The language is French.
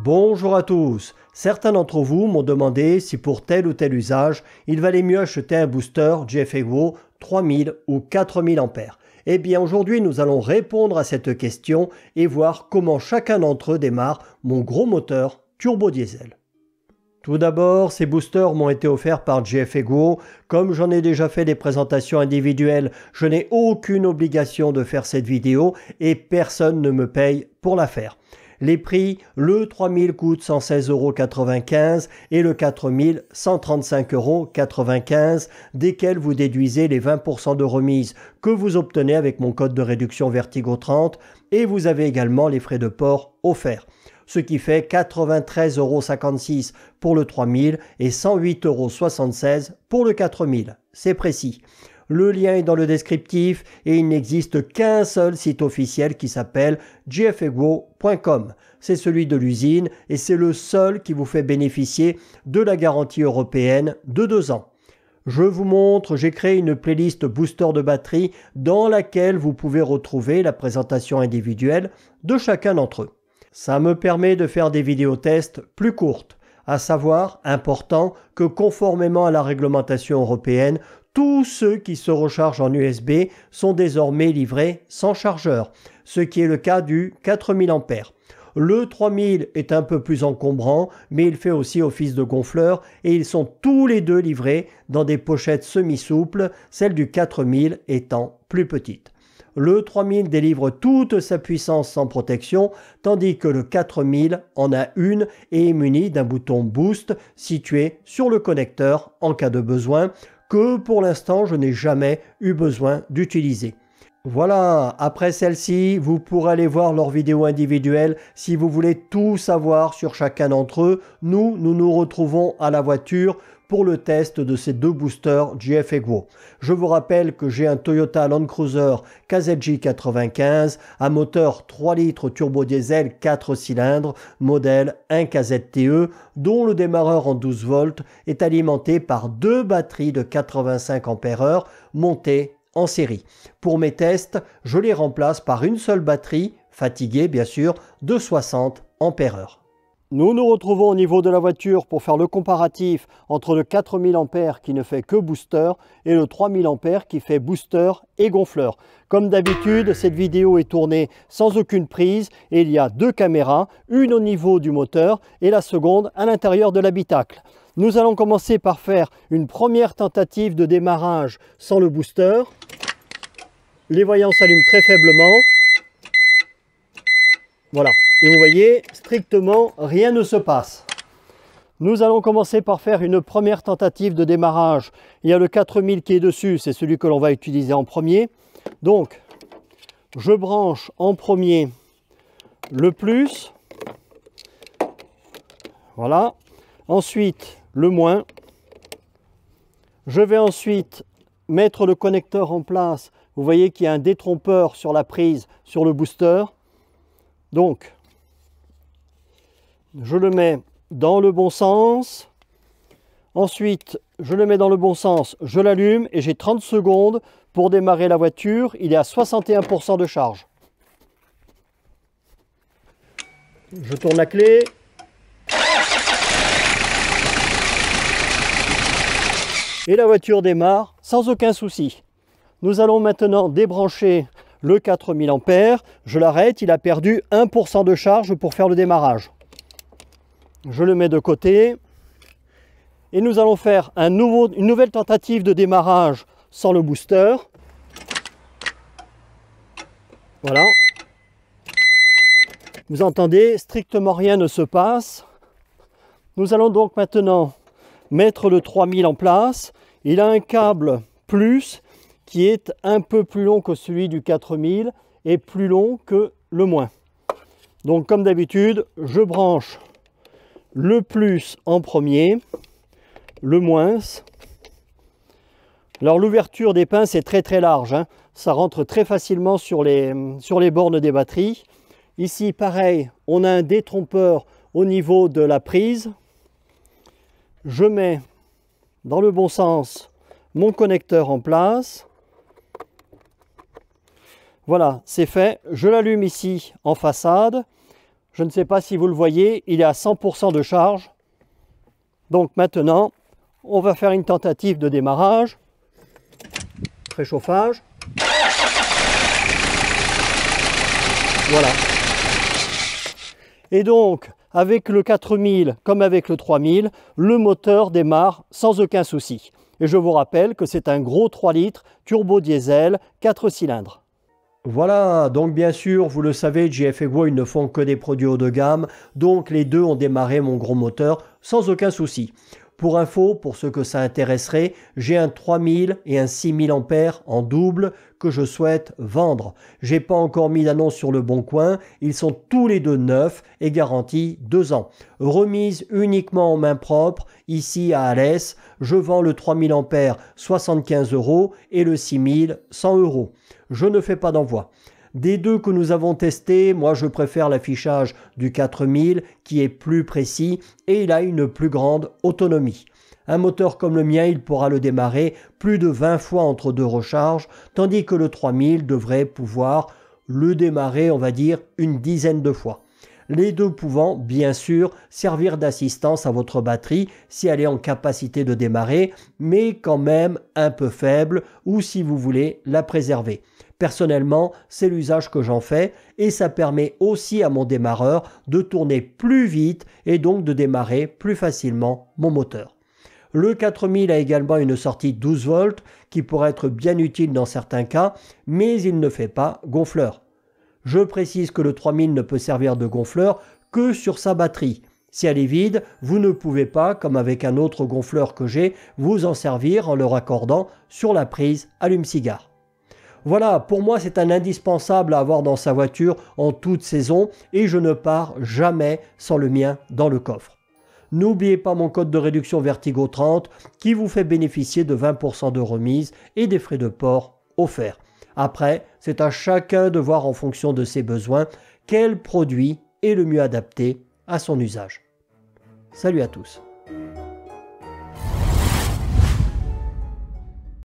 Bonjour à tous. Certains d'entre vous m'ont demandé si pour tel ou tel usage, il valait mieux acheter un booster GFEGO 3000 ou 4000 ampères. Eh bien aujourd'hui nous allons répondre à cette question et voir comment chacun d'entre eux démarre mon gros moteur turbo diesel. Tout d'abord, ces boosters m'ont été offerts par GFEGO. Comme j'en ai déjà fait des présentations individuelles, je n'ai aucune obligation de faire cette vidéo et personne ne me paye pour la faire. Les prix, le 3000 coûte 116,95 € et le 4000 135,95 €, desquels vous déduisez les 20% de remise que vous obtenez avec mon code de réduction Vertigo 30 et vous avez également les frais de port offerts. Ce qui fait 93,56 € pour le 3000 et 108,76 € pour le 4000. C'est précis. Le lien est dans le descriptif et il n'existe qu'un seul site officiel qui s'appelle gfego.com. C'est celui de l'usine et c'est le seul qui vous fait bénéficier de la garantie européenne de 2 ans. Je vous montre, j'ai créé une playlist booster de batterie dans laquelle vous pouvez retrouver la présentation individuelle de chacun d'entre eux. Ça me permet de faire des vidéos tests plus courtes, à savoir, important, que conformément à la réglementation européenne, tous ceux qui se rechargent en USB sont désormais livrés sans chargeur, ce qui est le cas du 4000 ampères. Le 3000 est un peu plus encombrant, mais il fait aussi office de gonfleur et ils sont tous les deux livrés dans des pochettes semi-souples, celle du 4000 étant plus petite. Le 3000 délivre toute sa puissance sans protection, tandis que le 4000 en a une et est muni d'un bouton Boost situé sur le connecteur en cas de besoin, que pour l'instant je n'ai jamais eu besoin d'utiliser. Voilà, après celle-ci, vous pourrez aller voir leurs vidéos individuelles si vous voulez tout savoir sur chacun d'entre eux. Nous nous retrouvons à la voiture pour le test de ces deux boosters GFEGO. Je vous rappelle que j'ai un Toyota Land Cruiser KZJ 95 à moteur 3 litres turbo diesel 4 cylindres, modèle 1 KZTE, dont le démarreur en 12 volts est alimenté par 2 batteries de 85 ampères-heure montées en série. Pour mes tests, je les remplace par une seule batterie, fatiguée bien sûr, de 60 ampères-heure. Nous nous retrouvons au niveau de la voiture pour faire le comparatif entre le 4000 ampères qui ne fait que booster et le 3000 ampères qui fait booster et gonfleur. Comme d'habitude, cette vidéo est tournée sans aucune prise et il y a 2 caméras, une au niveau du moteur et la seconde à l'intérieur de l'habitacle. Nous allons commencer par faire une première tentative de démarrage sans le booster. Les voyants s'allument très faiblement. Voilà. Et vous voyez, strictement rien ne se passe. Nous allons commencer par faire une première tentative de démarrage. Il y a le 4000 qui est dessus, c'est celui que l'on va utiliser en premier. Donc, je branche en premier le plus. Voilà. Ensuite, le moins. Je vais ensuite mettre le connecteur en place. Vous voyez qu'il y a un détrompeur sur la prise, sur le booster. Donc, je le mets dans le bon sens. Ensuite, je le mets dans le bon sens, je l'allume et j'ai 30 secondes pour démarrer la voiture. Il est à 61% de charge. Je tourne la clé. Et la voiture démarre sans aucun souci. Nous allons maintenant débrancher le 4000 ampères. Je l'arrête, il a perdu 1% de charge pour faire le démarrage. Je le mets de côté. Et nous allons faire une nouvelle tentative de démarrage sans le booster. Voilà. Vous entendez, strictement rien ne se passe. Nous allons donc maintenant mettre le 3000 en place. Il a un câble plus qui est un peu plus long que celui du 4000 et plus long que le moins. Donc comme d'habitude, je branche le plus en premier, le moins. Alors l'ouverture des pinces est très large, hein. Ça rentre très facilement sur les bornes des batteries. Ici pareil, on a un détrompeur au niveau de la prise. Je mets dans le bon sens mon connecteur en place. Voilà, c'est fait. Je l'allume ici en façade. Je ne sais pas si vous le voyez, il est à 100% de charge. Donc maintenant, on va faire une tentative de démarrage. Préchauffage. Voilà. Et donc, avec le 4000 comme avec le 3000, le moteur démarre sans aucun souci. Et je vous rappelle que c'est un gros 3 litres turbo diesel 4 cylindres. Voilà, donc bien sûr, vous le savez, JF Egwo, ils ne font que des produits haut de gamme, donc les deux ont démarré mon gros moteur sans aucun souci. Pour info, pour ceux que ça intéresserait, j'ai un 3000 et un 6000 ampères en double que je souhaite vendre. J'ai pas encore mis d'annonce sur le bon coin, ils sont tous les deux neufs et garantis 2 ans. Remise uniquement en main propre, ici à Alès, je vends le 3000 ampères 75 € et le 6000 100 €. Je ne fais pas d'envoi. Des deux que nous avons testés, moi je préfère l'affichage du 4000 qui est plus précis et il a une plus grande autonomie. Un moteur comme le mien, il pourra le démarrer plus de 20 fois entre deux recharges, tandis que le 3000 devrait pouvoir le démarrer, on va dire, une dizaine de fois. Les deux pouvant, bien sûr, servir d'assistance à votre batterie si elle est en capacité de démarrer, mais quand même un peu faible ou si vous voulez la préserver. Personnellement, c'est l'usage que j'en fais et ça permet aussi à mon démarreur de tourner plus vite et donc de démarrer plus facilement mon moteur. Le 4000 a également une sortie 12 volts qui pourrait être bien utile dans certains cas, mais il ne fait pas gonfleur. Je précise que le 3000 ne peut servir de gonfleur que sur sa batterie. Si elle est vide, vous ne pouvez pas, comme avec un autre gonfleur que j'ai, vous en servir en le raccordant sur la prise allume-cigare. Voilà, pour moi c'est un indispensable à avoir dans sa voiture en toute saison et je ne pars jamais sans le mien dans le coffre. N'oubliez pas mon code de réduction Vertigo 30 qui vous fait bénéficier de 20% de remise et des frais de port offerts. Après, c'est à chacun de voir en fonction de ses besoins quel produit est le mieux adapté à son usage. Salut à tous.